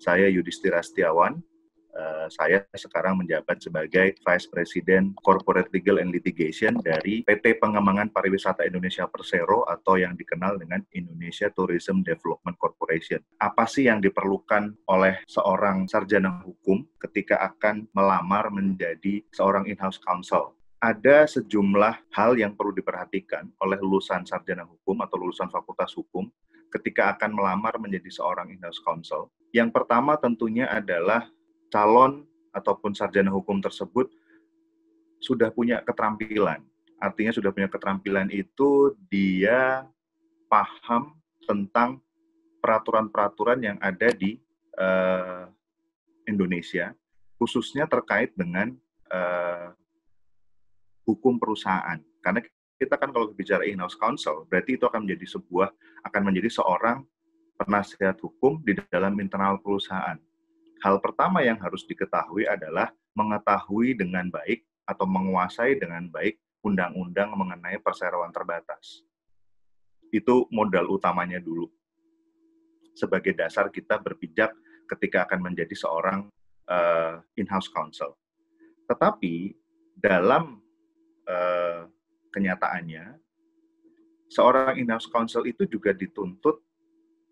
Saya Yudhistira Setiawan. Saya sekarang menjabat sebagai Vice President Corporate Legal and Litigation dari PT Pengembangan Pariwisata Indonesia Persero atau yang dikenal dengan Indonesia Tourism Development Corporation. Apa sih yang diperlukan oleh seorang sarjana hukum ketika akan melamar menjadi seorang in-house counsel? Ada sejumlah hal yang perlu diperhatikan oleh lulusan sarjana hukum atau lulusan fakultas hukum ketika akan melamar menjadi seorang in-house counsel. Yang pertama tentunya adalah calon ataupun sarjana hukum tersebut sudah punya keterampilan. Artinya sudah punya keterampilan itu dia paham tentang peraturan-peraturan yang ada di Indonesia, khususnya terkait dengan hukum perusahaan. Karena kita kan kalau bicara in-house counsel, berarti itu akan menjadi seorang penasihat hukum di dalam internal perusahaan. Hal pertama yang harus diketahui adalah mengetahui dengan baik atau menguasai dengan baik undang-undang mengenai perseroan terbatas. Itu modal utamanya dulu. Sebagai dasar kita berpijak ketika akan menjadi seorang in-house counsel. Tetapi dalam kenyataannya, seorang in-house counsel itu juga dituntut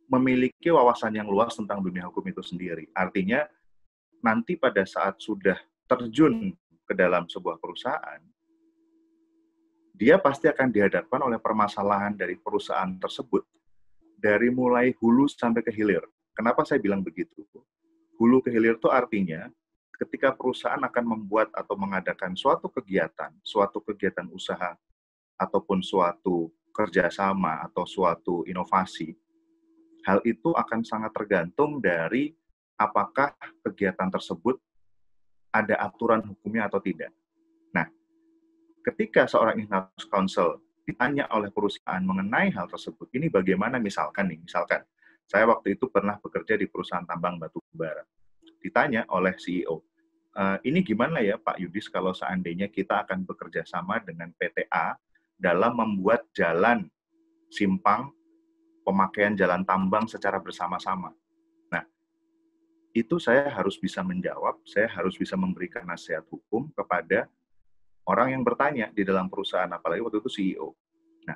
memiliki wawasan yang luas tentang dunia hukum itu sendiri. Artinya, nanti pada saat sudah terjun ke dalam sebuah perusahaan, dia pasti akan dihadapkan oleh permasalahan dari perusahaan tersebut, dari mulai hulu sampai ke hilir. Kenapa saya bilang begitu? Hulu ke hilir itu artinya, ketika perusahaan akan membuat atau mengadakan suatu kegiatan usaha, ataupun suatu kerjasama atau suatu inovasi, hal itu akan sangat tergantung dari apakah kegiatan tersebut ada aturan hukumnya atau tidak. Nah, ketika seorang in-house counsel ditanya oleh perusahaan mengenai hal tersebut, ini bagaimana misalkan, saya waktu itu pernah bekerja di perusahaan tambang batu bara. Ditanya oleh CEO, ini gimana ya Pak Yudhis kalau seandainya kita akan bekerja sama dengan PTA dalam membuat jalan simpang pemakaian jalan tambang secara bersama-sama. Nah, itu saya harus bisa menjawab, saya harus bisa memberikan nasihat hukum kepada orang yang bertanya di dalam perusahaan, apalagi waktu itu CEO. Nah,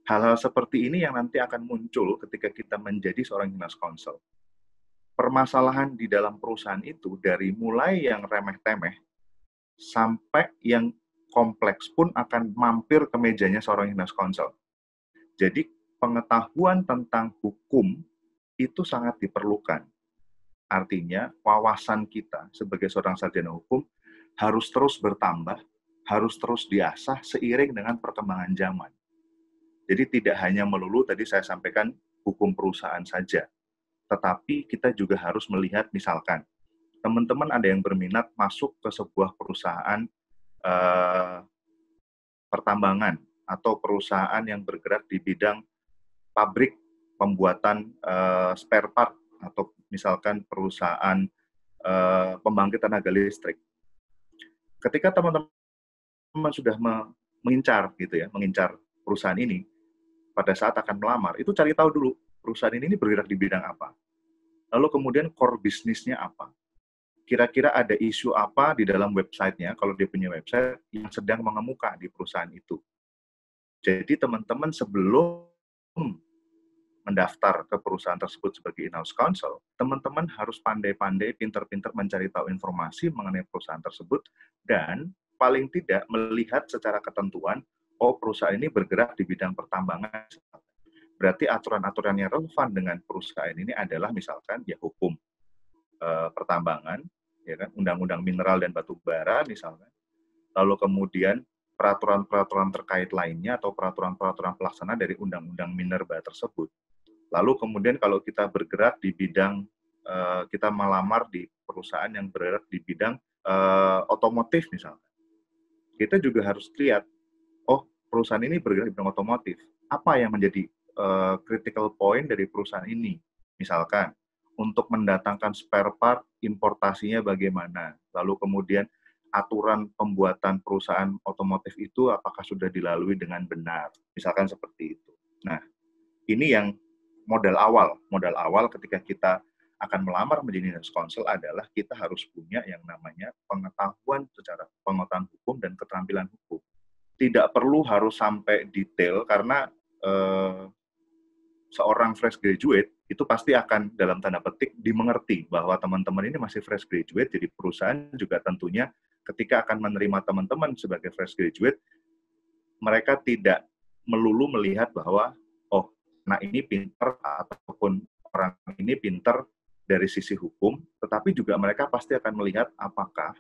hal-hal seperti ini yang nanti akan muncul ketika kita menjadi seorang in-house counsel. Permasalahan di dalam perusahaan itu, dari mulai yang remeh-temeh, sampai yang kompleks pun akan mampir ke mejanya seorang in-house counsel. Jadi, pengetahuan tentang hukum itu sangat diperlukan. Artinya, wawasan kita sebagai seorang sarjana hukum harus terus bertambah, harus terus diasah seiring dengan perkembangan zaman. Jadi tidak hanya melulu tadi saya sampaikan hukum perusahaan saja, tetapi kita juga harus melihat misalkan, teman-teman ada yang berminat masuk ke sebuah perusahaan pertambangan atau perusahaan yang bergerak di bidang pabrik pembuatan spare part atau misalkan perusahaan pembangkit tenaga listrik. Ketika teman-teman sudah mengincar perusahaan ini, pada saat akan melamar, itu cari tahu dulu perusahaan ini bergerak di bidang apa. Lalu kemudian core bisnisnya apa. Kira-kira ada isu apa di dalam websitenya, kalau dia punya website, yang sedang mengemuka di perusahaan itu. Jadi teman-teman sebelum mendaftar ke perusahaan tersebut sebagai in-house counsel, teman-teman harus pandai-pandai, pintar-pintar mencari tahu informasi mengenai perusahaan tersebut, dan paling tidak melihat secara ketentuan, oh perusahaan ini bergerak di bidang pertambangan. Berarti aturan-aturan yang relevan dengan perusahaan ini adalah misalkan ya hukum pertambangan, ya kan, undang-undang mineral dan batu bara misalkan, lalu kemudian peraturan-peraturan terkait lainnya atau peraturan-peraturan pelaksana dari undang-undang minerba tersebut. Lalu kemudian kalau kita bergerak di bidang, kita melamar di perusahaan yang bergerak di bidang otomotif misalkan, kita juga harus lihat, oh perusahaan ini bergerak di bidang otomotif, apa yang menjadi critical point dari perusahaan ini, misalkan untuk mendatangkan spare part, importasinya bagaimana, lalu kemudian aturan pembuatan perusahaan otomotif itu apakah sudah dilalui dengan benar, misalkan seperti itu. Nah, ini yang modal awal ketika kita akan melamar menjadi in-house counsel adalah kita harus punya yang namanya pengetahuan hukum dan keterampilan hukum. Tidak perlu harus sampai detail karena seorang fresh graduate itu pasti akan dalam tanda petik dimengerti bahwa teman-teman ini masih fresh graduate, jadi perusahaan juga tentunya ketika akan menerima teman-teman sebagai fresh graduate, mereka tidak melulu melihat bahwa oh, nah ini pinter ataupun orang ini pinter dari sisi hukum, tetapi juga mereka pasti akan melihat apakah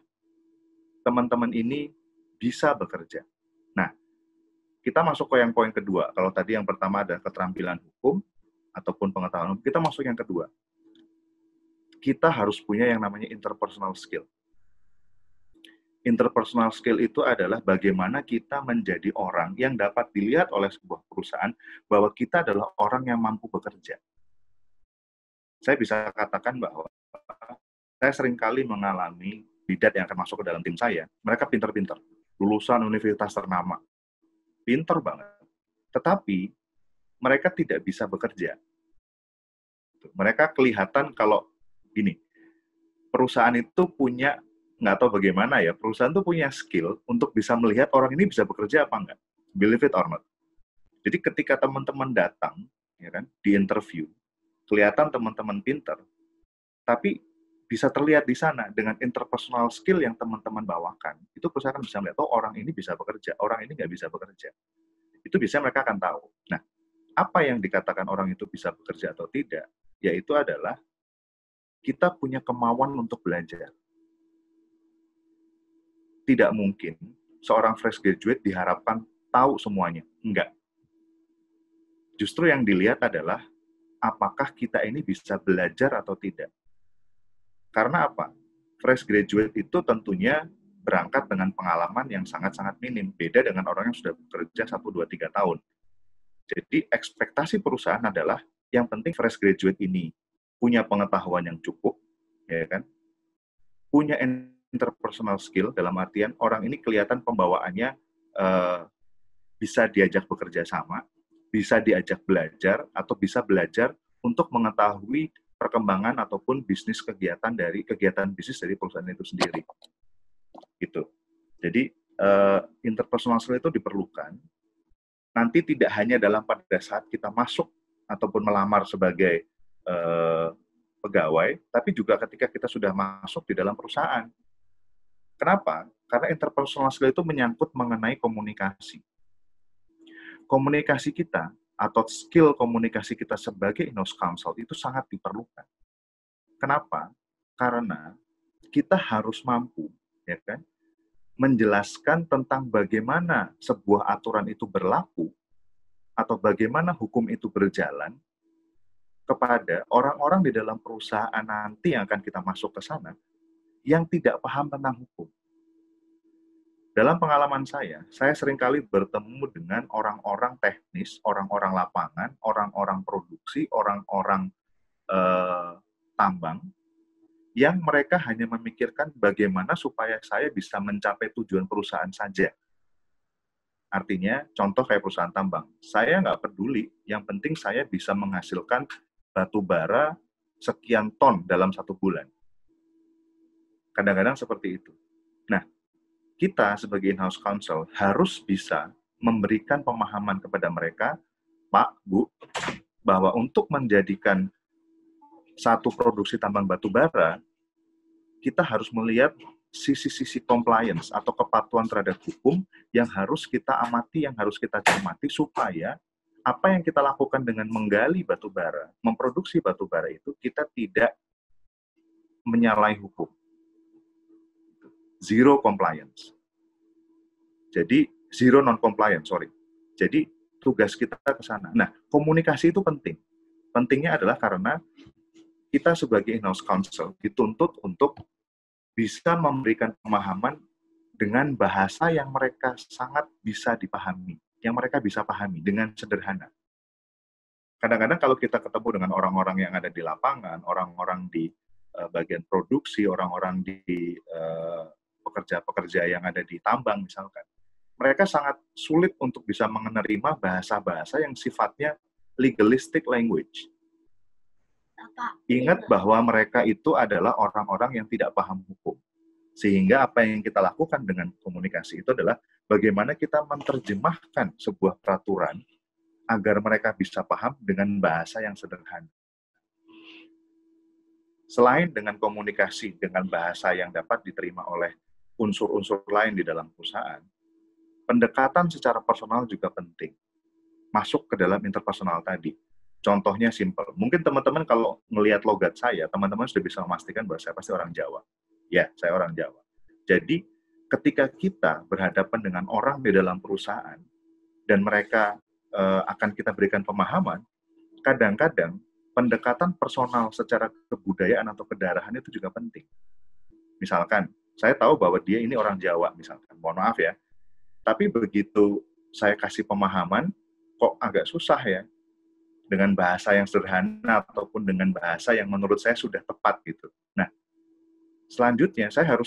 teman-teman ini bisa bekerja. Nah, kita masuk ke yang poin kedua. Kalau tadi yang pertama ada keterampilan hukum ataupun pengetahuan hukum, kita masuk yang kedua. Kita harus punya yang namanya interpersonal skill. Interpersonal skill itu adalah bagaimana kita menjadi orang yang dapat dilihat oleh sebuah perusahaan bahwa kita adalah orang yang mampu bekerja. Saya bisa katakan bahwa saya seringkali mengalami bidat yang akan masuk ke dalam tim saya, mereka pinter-pinter, lulusan universitas ternama, pinter banget. Tetapi mereka tidak bisa bekerja. Mereka kelihatan kalau gini, perusahaan itu punya, nggak tahu bagaimana ya, perusahaan itu punya skill untuk bisa melihat orang ini bisa bekerja apa enggak. Believe it or not. Jadi ketika teman-teman datang, ya kan, di interview, kelihatan teman-teman pinter, tapi bisa terlihat di sana dengan interpersonal skill yang teman-teman bawakan, itu perusahaan bisa melihat, oh orang ini bisa bekerja, orang ini nggak bisa bekerja. Itu biasanya mereka akan tahu. Nah, apa yang dikatakan orang itu bisa bekerja atau tidak, yaitu adalah kita punya kemauan untuk belajar. Tidak mungkin seorang fresh graduate diharapkan tahu semuanya. Enggak. Justru yang dilihat adalah apakah kita ini bisa belajar atau tidak. Karena apa? Fresh graduate itu tentunya berangkat dengan pengalaman yang sangat-sangat minim. Beda dengan orang yang sudah bekerja 1, 2, 3 tahun. Jadi ekspektasi perusahaan adalah yang penting fresh graduate ini punya pengetahuan yang cukup, ya kan? Punya interpersonal skill, dalam artian orang ini kelihatan pembawaannya bisa diajak bekerja sama, bisa diajak belajar, atau bisa belajar untuk mengetahui perkembangan ataupun bisnis kegiatan bisnis dari perusahaan itu sendiri. Gitu. Jadi interpersonal skill itu diperlukan. Nanti tidak hanya pada saat kita masuk ataupun melamar sebagai pegawai, tapi juga ketika kita sudah masuk di dalam perusahaan. Kenapa? Karena interpersonal skill itu menyangkut mengenai komunikasi. Komunikasi kita atau skill komunikasi kita sebagai in-house counsel itu sangat diperlukan. Kenapa? Karena kita harus mampu, ya kan, menjelaskan tentang bagaimana sebuah aturan itu berlaku atau bagaimana hukum itu berjalan kepada orang-orang di dalam perusahaan nanti yang akan kita masuk ke sana yang tidak paham tentang hukum. Dalam pengalaman saya seringkali bertemu dengan orang-orang teknis, orang-orang lapangan, orang-orang produksi, orang-orang tambang, yang mereka hanya memikirkan bagaimana supaya saya bisa mencapai tujuan perusahaan saja. Artinya, contoh kayak perusahaan tambang, saya nggak peduli, yang penting saya bisa menghasilkan batu bara sekian ton dalam 1 bulan. Kadang-kadang seperti itu. Nah, kita sebagai in-house counsel harus bisa memberikan pemahaman kepada mereka, Pak, Bu, bahwa untuk menjadikan satu produksi tambang batu bara, kita harus melihat sisi-sisi compliance atau kepatuhan terhadap hukum yang harus kita amati, yang harus kita cermati, supaya apa yang kita lakukan dengan menggali batu bara, memproduksi batu bara itu, kita tidak menyalahi hukum. Zero compliance. Jadi, zero non-compliance, Jadi, tugas kita ke sana. Nah, komunikasi itu penting. Pentingnya adalah karena kita sebagai in-house counsel dituntut untuk bisa memberikan pemahaman dengan bahasa yang mereka sangat bisa dipahami, yang mereka bisa pahami dengan sederhana. Kadang-kadang kalau kita ketemu dengan orang-orang yang ada di lapangan, orang-orang di bagian produksi, orang-orang di pekerja-pekerja yang ada di tambang misalkan, mereka sangat sulit untuk bisa menerima bahasa-bahasa yang sifatnya legalistic language. Ingat bahwa mereka itu adalah orang-orang yang tidak paham hukum. Sehingga apa yang kita lakukan dengan komunikasi itu adalah bagaimana kita menerjemahkan sebuah peraturan agar mereka bisa paham dengan bahasa yang sederhana. Selain dengan komunikasi dengan bahasa yang dapat diterima oleh unsur-unsur lain di dalam perusahaan, pendekatan secara personal juga penting. Masuk ke dalam interpersonal tadi. Contohnya simpel. Mungkin teman-teman kalau melihat logat saya, teman-teman sudah bisa memastikan bahwa saya pasti orang Jawa. Ya, saya orang Jawa. Jadi, ketika kita berhadapan dengan orang di dalam perusahaan, dan mereka akan kita berikan pemahaman, kadang-kadang pendekatan personal secara kebudayaan atau kedarahan itu juga penting. Misalkan, saya tahu bahwa dia ini orang Jawa, misalkan. Mohon maaf ya. Tapi begitu saya kasih pemahaman, kok agak susah ya, dengan bahasa yang sederhana ataupun dengan bahasa yang menurut saya sudah tepat gitu. Nah, selanjutnya saya harus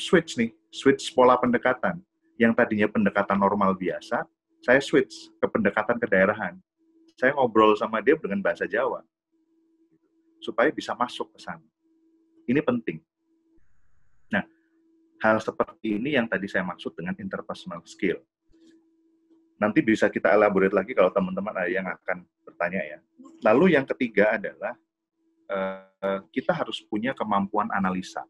switch pola pendekatan. Yang tadinya pendekatan normal biasa, saya switch ke pendekatan kedaerahan. Saya ngobrol sama dia dengan bahasa Jawa, supaya bisa masuk ke sana. Ini penting. Nah, hal seperti ini yang tadi saya maksud dengan interpersonal skill. Nanti bisa kita elaborate lagi kalau teman-teman ada yang akan bertanya ya. Lalu yang ketiga adalah kita harus punya kemampuan analisa.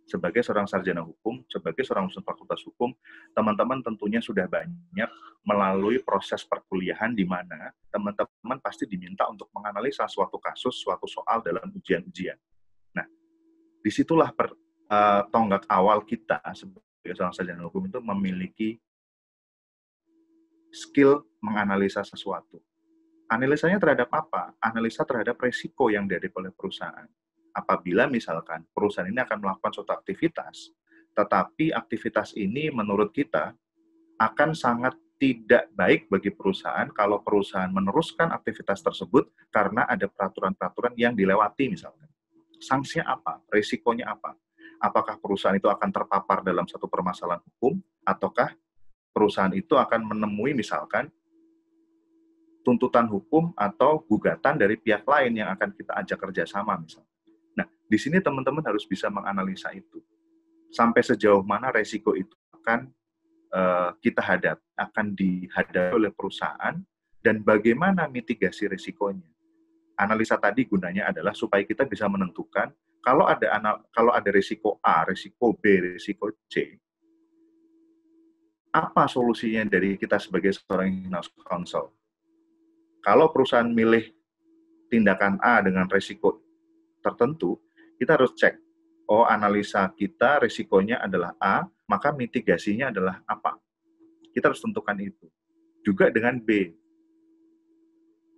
Sebagai seorang sarjana hukum, sebagai seorang lulusan fakultas hukum, teman-teman tentunya sudah banyak melalui proses perkuliahan di mana teman-teman pasti diminta untuk menganalisa suatu kasus, suatu soal dalam ujian-ujian. Nah, disitulah tonggak awal kita sebagai seorang sarjana hukum itu memiliki skill menganalisa sesuatu. Analisanya terhadap apa? Analisa terhadap resiko yang dihadapi oleh perusahaan. Apabila misalkan perusahaan ini akan melakukan suatu aktivitas, tetapi aktivitas ini menurut kita akan sangat tidak baik bagi perusahaan kalau perusahaan meneruskan aktivitas tersebut karena ada peraturan-peraturan yang dilewati misalkan. Sanksinya apa? Resikonya apa? Apakah perusahaan itu akan terpapar dalam satu permasalahan hukum, ataukah perusahaan itu akan menemui misalkan tuntutan hukum atau gugatan dari pihak lain yang akan kita ajak kerjasama misalnya. Nah, di sini teman-teman harus bisa menganalisa itu. Sampai sejauh mana resiko itu akan akan dihadapi oleh perusahaan, dan bagaimana mitigasi resikonya. Analisa tadi gunanya adalah supaya kita bisa menentukan kalau ada risiko A, risiko B, risiko C, apa solusinya dari kita sebagai seorang in-house counsel. Kalau perusahaan milih tindakan A dengan risiko tertentu, kita harus cek, oh analisa kita risikonya adalah A, maka mitigasinya adalah apa. Kita harus tentukan itu. Juga dengan B.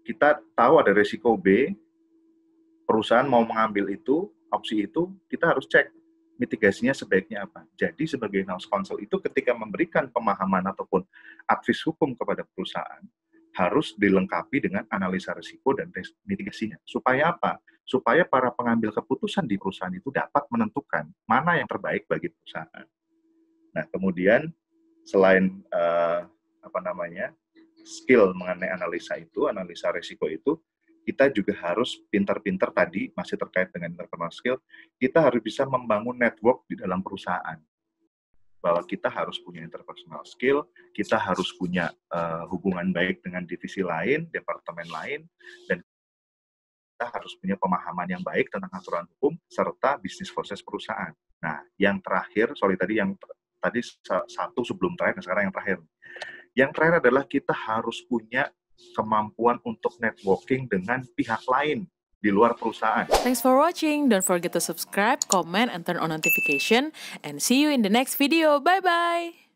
Kita tahu ada risiko B, perusahaan mau mengambil itu, opsi itu, kita harus cek mitigasinya sebaiknya apa. Jadi sebagai in-house counsel itu ketika memberikan pemahaman ataupun advice hukum kepada perusahaan, harus dilengkapi dengan analisa risiko dan mitigasinya. Supaya apa? Supaya para pengambil keputusan di perusahaan itu dapat menentukan mana yang terbaik bagi perusahaan. Nah, kemudian selain skill mengenai analisa risiko itu, kita juga harus pintar-pintar tadi, masih terkait dengan interpersonal skill, kita harus bisa membangun network di dalam perusahaan. Bahwa kita harus punya interpersonal skill, kita harus punya hubungan baik dengan divisi lain, departemen lain, dan kita harus punya pemahaman yang baik tentang aturan hukum serta bisnis proses perusahaan. Nah, yang terakhir, tadi satu sebelum terakhir, dan sekarang yang terakhir. Yang terakhir adalah kita harus punya kemampuan untuk networking dengan pihak lain di luar perusahaan. Thanks for watching. Don't forget to subscribe, comment, and turn on notification. And see you in the next video. Bye-bye.